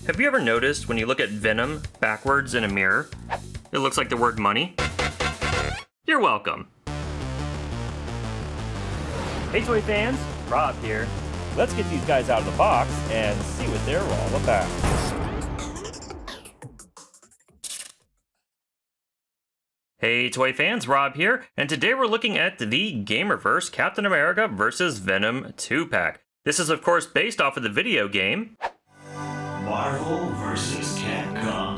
Have you ever noticed when you look at Venom backwards in a mirror, it looks like the word money? You're welcome. Hey Toy fans, Rob here. Let's get these guys out of the box and see what they're all about. Hey Toy fans, Rob here, and today we're looking at the GamerVerse Captain America Vs Venom 2-pack. This is of course based off of the video game Marvel Vs Capcom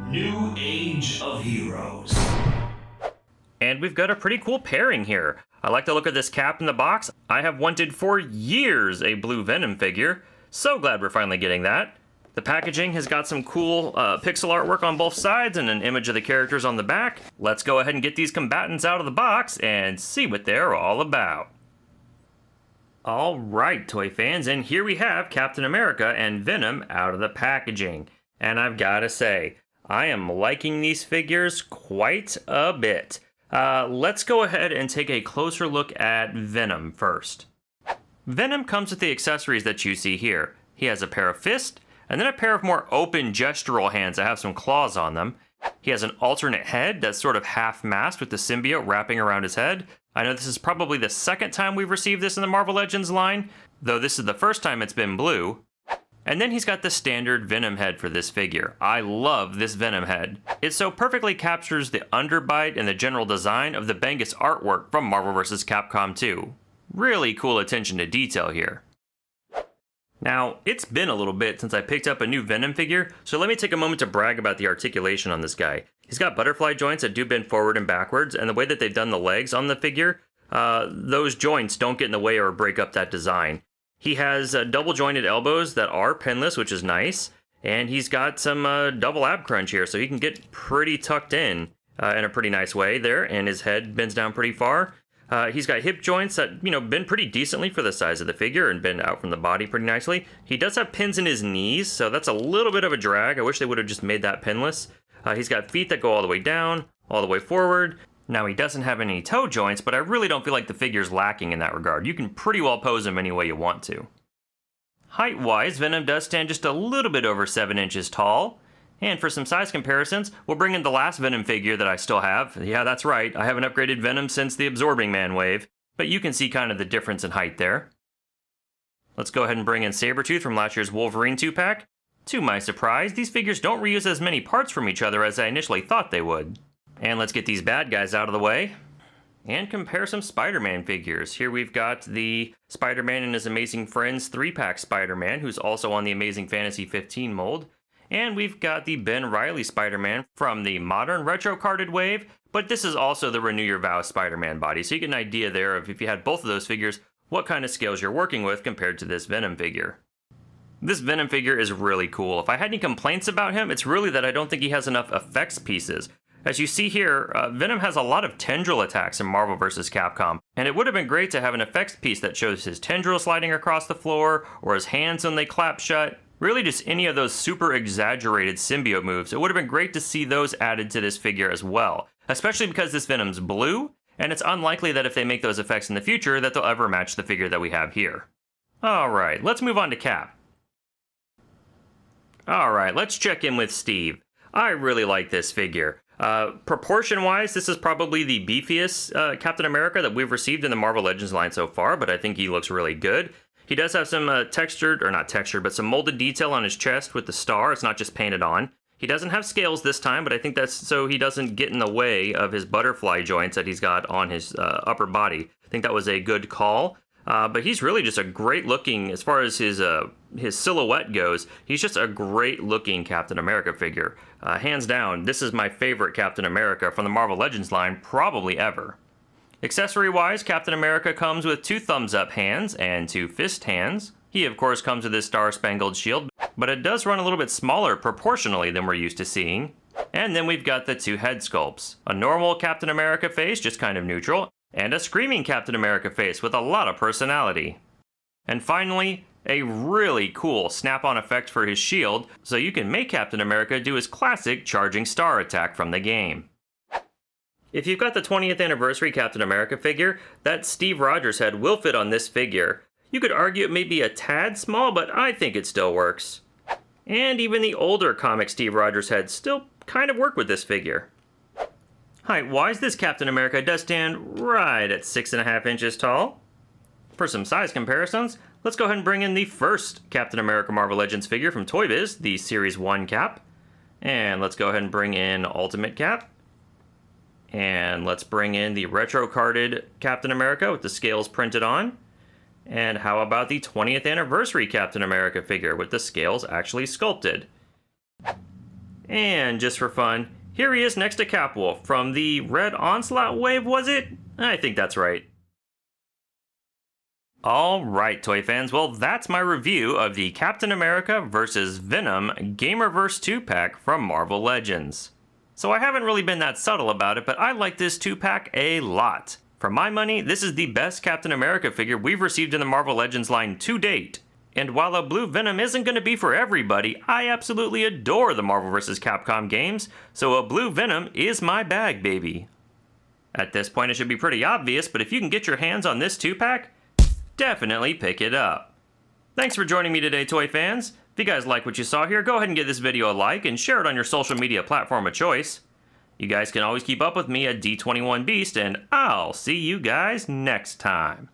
2, New Age of Heroes. And we've got a pretty cool pairing here. I like the look of this cap in the box. I have wanted for years a blue Venom figure. So glad we're finally getting that. The packaging has got some cool pixel artwork on both sides and an image of the characters on the back. Let's go ahead and get these combatants out of the box and see what they're all about. Alright, toy fans, and here we have Captain America and Venom out of the packaging. And I've gotta say, I am liking these figures quite a bit. Let's go ahead and take a closer look at Venom first. Venom comes with the accessories that you see here. He has a pair of fists, and then a pair of more open gestural hands that have some claws on them. He has an alternate head that's sort of half-masked with the symbiote wrapping around his head. I know this is probably the second time we've received this in the Marvel Legends line, though this is the first time it's been blue. And then he's got the standard Venom head for this figure. I love this Venom head. It so perfectly captures the underbite and the general design of the Bengus artwork from Marvel Vs Capcom 2. Really cool attention to detail here. Now, it's been a little bit since I picked up a new Venom figure, so let me take a moment to brag about the articulation on this guy. He's got butterfly joints that do bend forward and backwards, and the way that they've done the legs on the figure, those joints don't get in the way or break up that design. He has double jointed elbows that are pinless, which is nice, and he's got some double ab crunch here, so he can get pretty tucked in a pretty nice way there, and his head bends down pretty far. He's got hip joints that, bend pretty decently for the size of the figure and bend out from the body pretty nicely. He does have pins in his knees, so that's a little bit of a drag. I wish they would have just made that pinless. He's got feet that go all the way down, all the way forward. Now, he doesn't have any toe joints, but I really don't feel like the figure's lacking in that regard. You can pretty well pose him any way you want to. Height-wise, Venom does stand just a little bit over 7 inches tall. And for some size comparisons, we'll bring in the last Venom figure that I still have. Yeah, that's right, I haven't upgraded Venom since the Absorbing Man wave, but you can see kind of the difference in height there. Let's go ahead and bring in Sabretooth from last year's Wolverine 2-pack. To my surprise, these figures don't reuse as many parts from each other as I initially thought they would. And let's get these bad guys out of the way and compare some Spider-Man figures. Here we've got the Spider-Man and His Amazing Friends 3-pack Spider-Man, who's also on the Amazing Fantasy 15 mold. And we've got the Ben Reilly Spider-Man from the modern retro-carded wave, but this is also the Renew Your Vows Spider-Man body, so you get an idea there of if you had both of those figures, what kind of scales you're working with compared to this Venom figure. This Venom figure is really cool. If I had any complaints about him, it's really that I don't think he has enough effects pieces. As you see here, Venom has a lot of tendril attacks in Marvel vs. Capcom, and it would have been great to have an effects piece that shows his tendril sliding across the floor, or his hands when they clap shut. Really just any of those super exaggerated symbiote moves. It would have been great to see those added to this figure as well, especially because this Venom's blue, and it's unlikely that if they make those effects in the future that they'll ever match the figure that we have here. Alright, let's move on to Cap. Alright, let's check in with Steve. I really like this figure. Proportion-wise, this is probably the beefiest Captain America that we've received in the Marvel Legends line so far, but I think he looks really good. He does have some some molded detail on his chest with the star. It's not just painted on. He doesn't have scales this time, but I think that's so he doesn't get in the way of his butterfly joints that he's got on his upper body. I think that was a good call. But he's really just a great looking, as far as his silhouette goes, he's just a great looking Captain America figure. Hands down, this is my favorite Captain America from the Marvel Legends line, probably ever. Accessory-wise, Captain America comes with 2 thumbs-up hands and 2 fist hands. He, of course, comes with his star-spangled shield, but it does run a little bit smaller proportionally than we're used to seeing. And then we've got the 2 head sculpts. A normal Captain America face, just kind of neutral, and a screaming Captain America face with a lot of personality. And finally, a really cool snap-on effect for his shield, so you can make Captain America do his classic charging star attack from the game. If you've got the 20th anniversary Captain America figure, that Steve Rogers head will fit on this figure. You could argue it may be a tad small, but I think it still works. And even the older comic Steve Rogers head still kind of work with this figure. Height-wise, this Captain America does stand right at 6.5 inches tall. For some size comparisons, let's go ahead and bring in the first Captain America Marvel Legends figure from ToyFans, the Series 1 Cap. And let's go ahead and bring in Ultimate Cap. And let's bring in the retro-carded Captain America with the scales printed on. And how about the 20th anniversary Captain America figure with the scales actually sculpted? And just for fun, here he is next to Capwolf from the Red Onslaught wave, was it? I think that's right. Alright, toy fans, well that's my review of the Captain America vs. Venom GamerVerse 2-pack from Marvel Legends. So I haven't really been that subtle about it, but I like this 2-pack a lot. For my money, this is the best Captain America figure we've received in the Marvel Legends line to date. And while a blue Venom isn't going to be for everybody, I absolutely adore the Marvel Vs. Capcom games, so a blue Venom is my bag, baby. At this point it should be pretty obvious, but if you can get your hands on this 2-pack, definitely pick it up. Thanks for joining me today, toy fans. If you guys like what you saw here, go ahead and give this video a like and share it on your social media platform of choice. You guys can always keep up with me at D21Beast, and I'll see you guys next time.